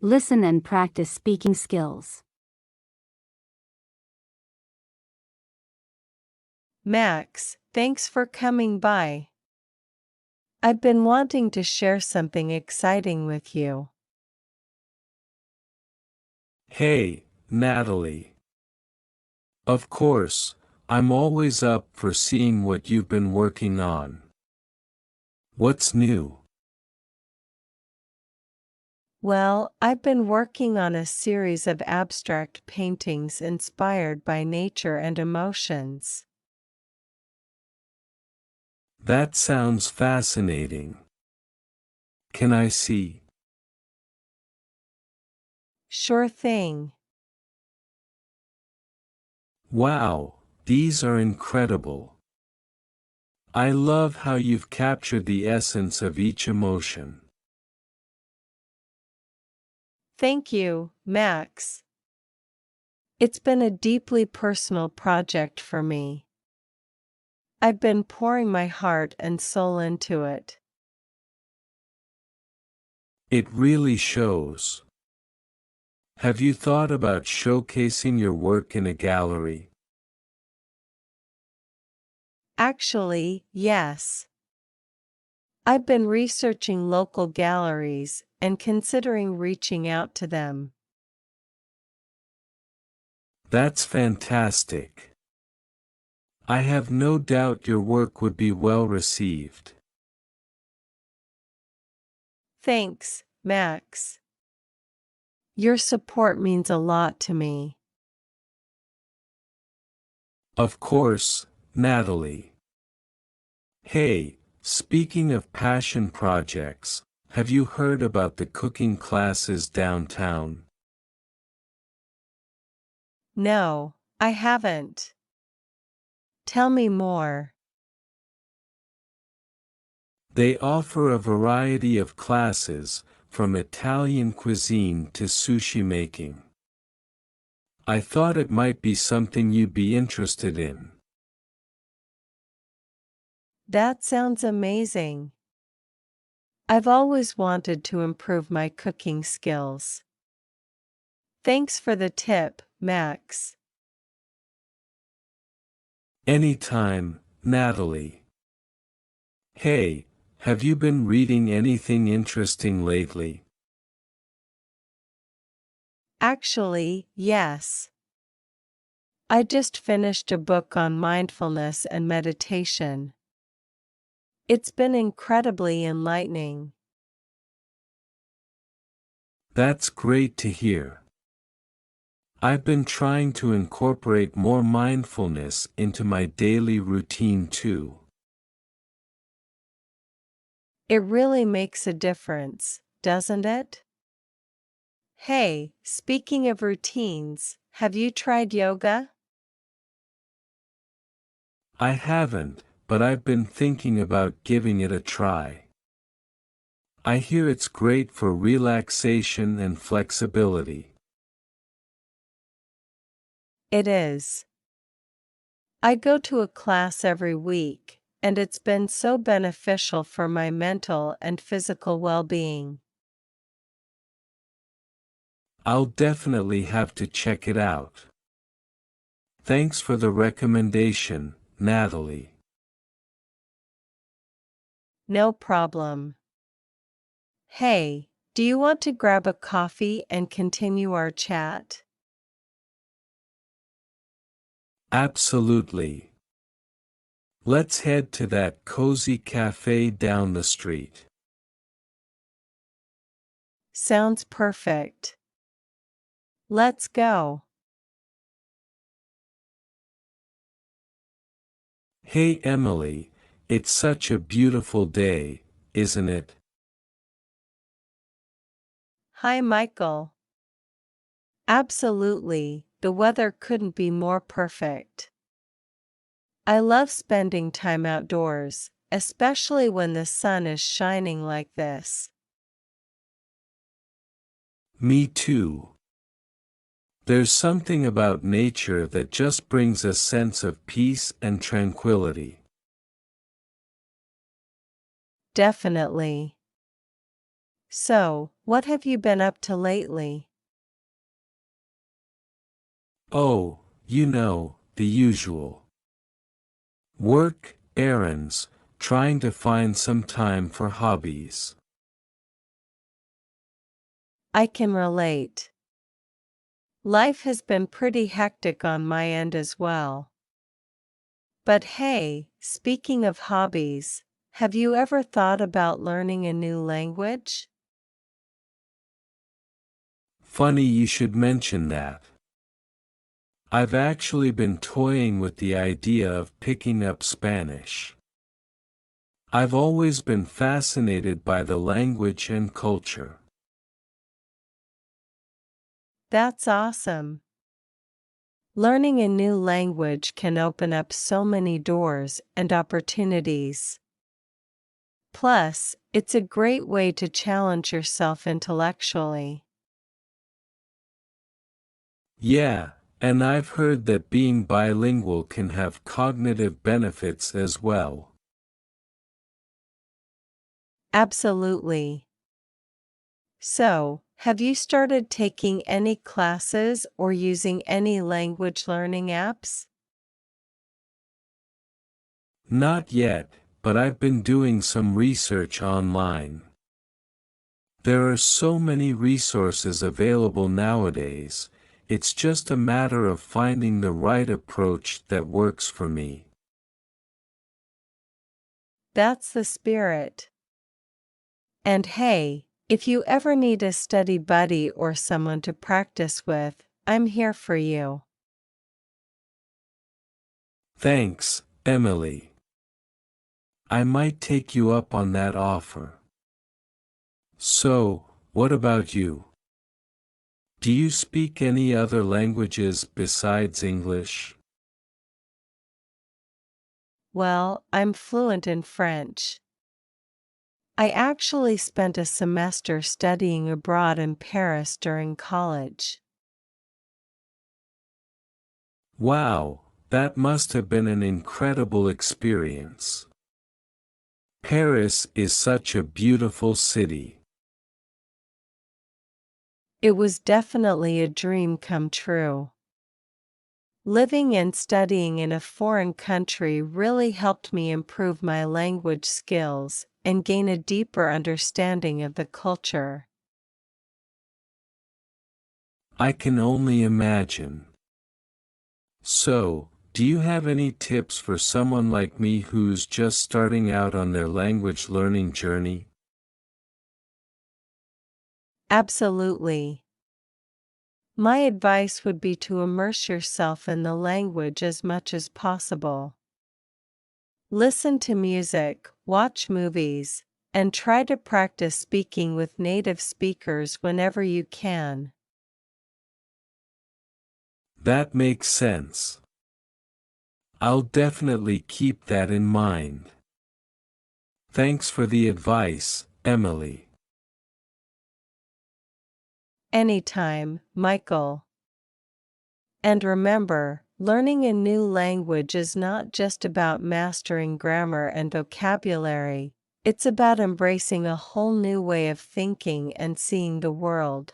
Listen and practice speaking skills. Max, thanks for coming by. I've been wanting to share something exciting with you. Hey, Natalie. Of course, I'm always up for seeing what you've been working on. What's new? Well, I've been working on a series of abstract paintings inspired by nature and emotions. That sounds fascinating. Can I see? Sure thing. Wow, these are incredible. I love how you've captured the essence of each emotion. Thank you, Max. It's been a deeply personal project for me. I've been pouring my heart and soul into it. It really shows. Have you thought about showcasing your work in a gallery? Actually, yes. I've been researching local galleries and considering reaching out to them. That's fantastic. I have no doubt your work would be well received. Thanks, Max. Your support means a lot to me. Of course, Natalie. Hey, speaking of passion projects, have you heard about the cooking classes downtown? No, I haven't. Tell me more. They offer a variety of classes, from Italian cuisine to sushi making. I thought it might be something you'd be interested in. That sounds amazing. I've always wanted to improve my cooking skills. Thanks for the tip, Max. Anytime, Natalie. Hey, have you been reading anything interesting lately? Actually, yes. I just finished a book on mindfulness and meditation. It's been incredibly enlightening. That's great to hear. I've been trying to incorporate more mindfulness into my daily routine too. It really makes a difference, doesn't it? Hey, speaking of routines, have you tried yoga? I haven't, but I've been thinking about giving it a try. I hear it's great for relaxation and flexibility. It is. I go to a class every week, and it's been so beneficial for my mental and physical well-being. I'll definitely have to check it out. Thanks for the recommendation, Natalie. No problem. Hey, do you want to grab a coffee and continue our chat? Absolutely. Let's head to that cozy cafe down the street. Sounds perfect. Let's go. Hey Emily, it's such a beautiful day, isn't it? Hi, Michael. Absolutely, the weather couldn't be more perfect. I love spending time outdoors, especially when the sun is shining like this. Me too. There's something about nature that just brings a sense of peace and tranquility. Definitely. So, what have you been up to lately? Oh, the usual. Work, errands, trying to find some time for hobbies. I can relate. Life has been pretty hectic on my end as well. But hey, speaking of hobbies, have you ever thought about learning a new language? Funny you should mention that. I've actually been toying with the idea of picking up Spanish. I've always been fascinated by the language and culture. That's awesome. Learning a new language can open up so many doors and opportunities. Plus, it's a great way to challenge yourself intellectually. Yeah, and I've heard that being bilingual can have cognitive benefits as well. Absolutely. So, have you started taking any classes or using any language learning apps? Not yet, but I've been doing some research online. There are so many resources available nowadays, it's just a matter of finding the right approach that works for me. That's the spirit. And hey, if you ever need a study buddy or someone to practice with, I'm here for you. Thanks, Emily. I might take you up on that offer. So, what about you? Do you speak any other languages besides English? Well, I'm fluent in French. I actually spent a semester studying abroad in Paris during college. Wow, that must have been an incredible experience. Paris is such a beautiful city. It was definitely a dream come true. Living and studying in a foreign country really helped me improve my language skills and gain a deeper understanding of the culture. I can only imagine. So, do you have any tips for someone like me who's just starting out on their language learning journey? Absolutely. My advice would be to immerse yourself in the language as much as possible. Listen to music, watch movies, and try to practice speaking with native speakers whenever you can. That makes sense. I'll definitely keep that in mind. Thanks for the advice, Emily. Anytime, Michael. And remember, learning a new language is not just about mastering grammar and vocabulary, it's about embracing a whole new way of thinking and seeing the world.